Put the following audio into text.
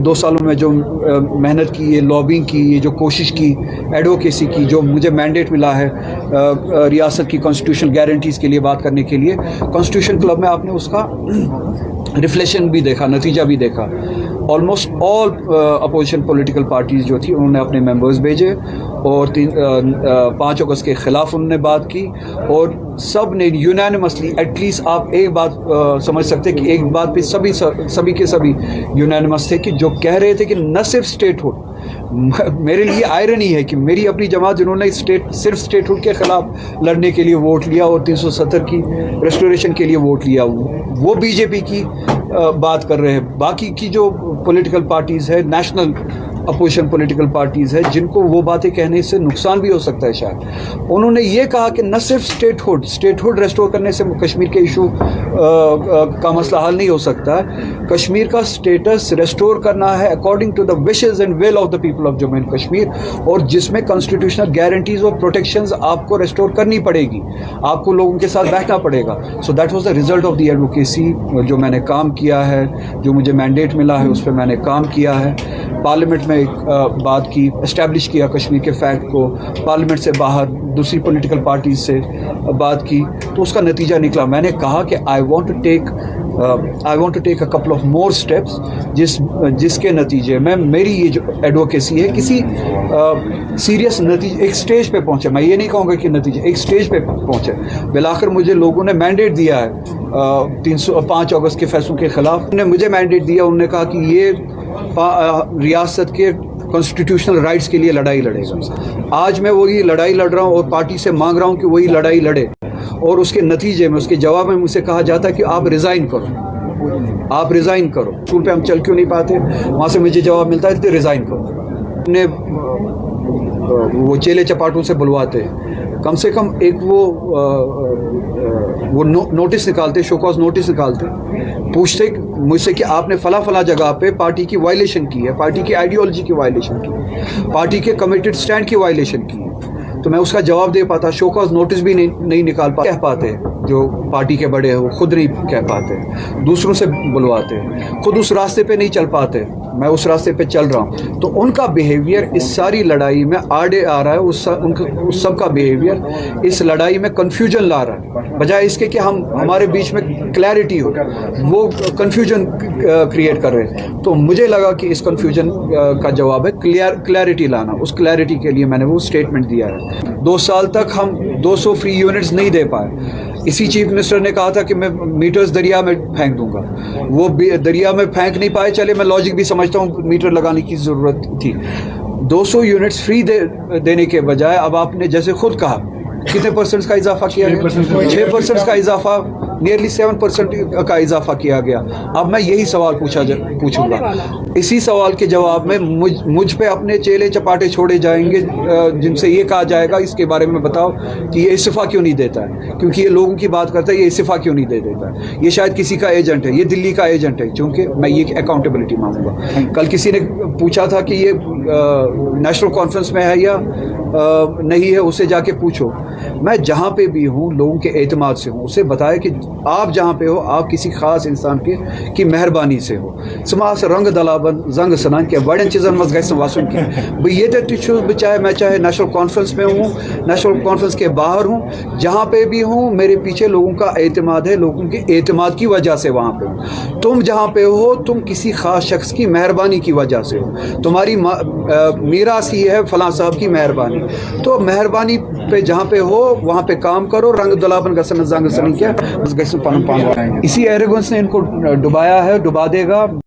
2 सालों में जो मेहनत की, ये लॉबिंग की, ये जो कोशिश की, एडवोकेसी की, जो मुझे मैंडेट मिला है रियासत की कॉन्स्टिट्यूशनल गारंटीज़ के लिए बात करने के लिए, कॉन्स्टिट्यूशन क्लब में आपने उसका रिफ्लेक्शन भी देखा, नतीजा भी देखा। Almost all opposition political parties जो थी उन्होंने अपने मेंबर्स भेजे और 5 अगस्त के ख़िलाफ़ उन्होंने बात की और सब ने यूनानिमसली, एटलीस्ट आप एक बात समझ सकते कि एक बात पे सभी के सभी यूनानिमस थे कि जो कह रहे थे कि न सिर्फ स्टेटहुड, मेरे लिए आयरनी है कि मेरी अपनी जमात जिन्होंने सिर्फ स्टेटहुड के ख़िलाफ़ लड़ने के लिए वोट लिया और 370 की रेस्टोरेशन के लिए वोट लिया, वो बीजेपी की बात कर रहे हैं। बाकी की जो पॉलिटिकल पार्टीज़ है, नेशनल अपोजिशन पॉलिटिकल पार्टीज़ है, जिनको वो बातें कहने से नुकसान भी हो सकता है शायद, उन्होंने ये कहा कि न सिर्फ स्टेटहुड रेस्टोर करने से कश्मीर के इशू का मसला हल नहीं हो सकता, कश्मीर का स्टेटस रेस्टोर करना है according to the wishes and will of the people of Jammu and Kashmir, और जिसमें कॉन्स्टिट्यूशनल गारंटीज और प्रोटेक्शंस आपको रेस्टोर करनी पड़ेगी, आपको लोगों के साथ बैठना पड़ेगा। So that was the result of the advocacy, जो मैंने काम किया है, जो मुझे मैंडेट मिला है उस पर मैंने काम किया है। पार्लियामेंट में एक बात की, एस्टैब्लिश किया कश्मीर के फैक्ट को, पार्लियामेंट से बाहर दूसरी पॉलिटिकल पार्टीज से बात की, तो उसका नतीजा निकला। मैंने कहा कि I want to take a couple of more steps, जिसके नतीजे में मेरी ये जो एडवोकेसी है किसी सीरियस नतीजे, एक स्टेज पे पहुंचे। मैं ये नहीं कहूँगा कि नतीजे, एक स्टेज पे पहुंचे। बिलाकर मुझे लोगों ने मैंडेट दिया है 5 अगस्त के फैसलों के ख़िलाफ़, उन्होंने मुझे मैंडेट दिया, उन्होंने कहा कि ये रियासत के कॉन्स्टिट्यूशनल राइट्स के लिए लड़ाई लड़ेगा। आज मैं वही लड़ाई लड़ रहा हूँ और पार्टी से मांग रहा हूँ कि वही लड़ाई लड़े, और उसके नतीजे में, उसके जवाब में मुझसे कहा जाता है कि आप रिज़ाइन करो। स्कूल पे हम चल क्यों नहीं पाते, वहाँ से मुझे जवाब मिलता है कि रिज़ाइन करो। ने वो चेले चपाटों से बुलवाते, कम से कम एक वो नोटिस निकालते, शो कॉज नोटिस निकालते, पूछते मुझसे कि आपने फला जगह पे पार्टी की वायलेशन की है, पार्टी की आइडियोलॉजी की वायलेशन की है, पार्टी के कमिटेड स्टैंड की वायलेशन की है, तो मैं उसका जवाब दे पाता। शो कॉज नोटिस भी नहीं निकाल कह पाते, जो पार्टी के बड़े हैं वो खुद नहीं कह पाते, दूसरों से बुलवाते, खुद उस रास्ते पे नहीं चल पाते, मैं उस रास्ते पे चल रहा हूँ। तो उनका बिहेवियर इस सारी लड़ाई में आड़े आ रहा है, उस सब का बिहेवियर इस लड़ाई में कन्फ्यूजन ला रहा है, बजाय इसके कि हमारे बीच में क्लैरिटी हो, वो कन्फ्यूजन क्रिएट कर रहे हैं। तो मुझे लगा कि इस कन्फ्यूजन का जवाब है क्लैरिटी लाना। उस क्लैरिटी के लिए मैंने वो स्टेटमेंट दिया है। 2 साल तक हम 200 फ्री यूनिट्स नहीं दे पाए। इसी चीफ मिनिस्टर ने कहा था कि मैं मीटर्स दरिया में फेंक दूंगा, वो दरिया में फेंक नहीं पाए। चले, मैं लॉजिक भी समझता हूँ, मीटर लगाने की ज़रूरत थी। 200 यूनिट्स फ्री देने के बजाय अब आपने जैसे खुद कहा कितने परसेंट का इजाफा किया गया, 6% का इजाफा, नियरली 7% का इजाफा किया गया। अब मैं यही सवाल पूछूंगा, इसी सवाल के जवाब में मुझ पे अपने चेले चपाटे छोड़े जाएंगे, जिनसे ये कहा जाएगा इसके बारे में बताओ कि ये इस्तीफा क्यों नहीं देता है, क्योंकि ये लोगों की बात करता है, ये इस्तीफा क्यों नहीं दे देता है, ये शायद किसी का एजेंट है, ये दिल्ली का एजेंट है। क्योंकि मैं ये अकाउंटेबिलिटी मांगूंगा। कल किसी ने पूछा था कि ये नेशनल कॉन्फ्रेंस में है या नहीं है, उसे जाके पूछो। मैं जहाँ पे भी हूँ लोगों के एतमाद से हूँ, उसे बताया कि आप जहाँ पे हो आप किसी ख़ास इंसान की मेहरबानी से हो। समाज रंग दलाबन जंग सनान के बड़े चीज़न मज गए वासन की भाई, ये तो चाहे मैं चाहे नेशनल कॉन्फ्रेंस में हूँ, नेशनल कॉन्फ्रेंस के बाहर हूँ, जहाँ पे भी हूँ मेरे पीछे लोगों का एतमाद है, लोगों के एतमाद की वजह से वहाँ पे हूँ। तुम जहाँ पे हो तुम किसी ख़ास शख्स की मेहरबानी की वजह से हो, तुम्हारी मीरास ही है फलां साहब की मेहरबानी। तो मेहरबानी पे जहाँ पे हो वहाँ पे काम करो। रंग दलाबन का जंग सनी क्या, इसी एरोगेंस ने इनको डुबाया है, डुबा देगा।